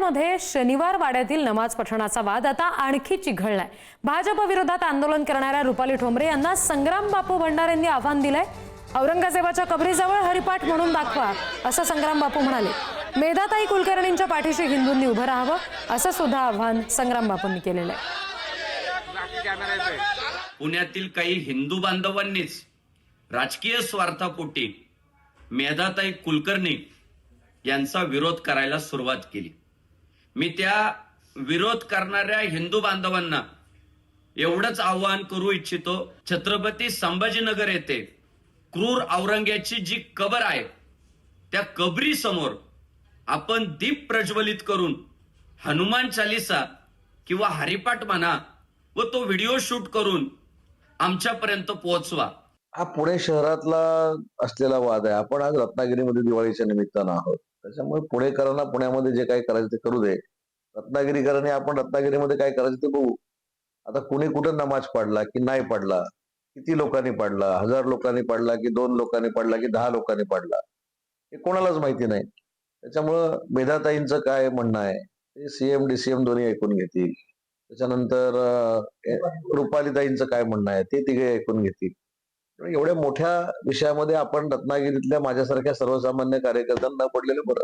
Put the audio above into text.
पुण्यामध्ये शनिवार वाड्यातील नमाज पठणाचा वाद आता आणखी चिघळलाय। भाजप विरोधात आंदोलन करणाऱ्या रुपाली ठोंबरे यांना संग्राम बापू भंडारेंनी आव्हान दिलंय। औरंगजेबाच्या कबरीजवळ हरिपाठ म्हणून दाखवा असं संग्राम बापू म्हणाले। मेधाताई कुलकर्णींच्या पाठीशी हिंदूंनी उभं राहावं असं सुद्धा आव्हान संग्राम बापूंनी केलेलं आहे। पुण्यातील काही हिंदू बांधवांनीच राजकीय स्वार्थापोटी मेधाताई कुलकर्णी यांचा विरोध करायला सुरुवात केली। मी त्या विरोध करणाऱ्या हिंदू बांधवांना एवढंच आवाहन करू इच्छितो, छत्रपती संभाजीनगर येथे क्रूर औरंग्याची जी कबर आहे त्या कबरी समोर आपण दीप प्रज्वलित करून हनुमान चालीसा किंवा हरिपाठ म्हणा व तो व्हिडिओ शूट करून आमच्यापर्यंत पोहोचवा। हा पुणे शहरातला असलेला वाद आहे। आपण आज रत्नागिरीमध्ये दिवाळीच्या निमित्तानं आहोत, त्याच्यामुळे पुणेकरांना पुण्यामध्ये जे काही करायचं ते करू दे। रत्नागिरीकरांनी आपण रत्नागिरीमध्ये काय करायचं ते बघू। आता कुणी कुठं नमाज पडला की नाही पडला, किती लोकांनी पडला, 1000 लोकांनी पडला की 2 लोकांनी पडला की 10 लोकांनी पडला, हे कोणालाच माहिती नाही। त्याच्यामुळं मेधाताईंचं काय म्हणणं आहे ते सीएम डीसीएम दोन्ही ऐकून घेतील। त्याच्यानंतर रुपालीताईंचं काय म्हणणं आहे ते तिघे ऐकून घेतील। एवढ्या मोठ्या विषयामध्ये आपण रत्नागिरीतल्या माझ्यासारख्या सर्वसामान्य कार्यकर्त्यांना पडलेलं बरं।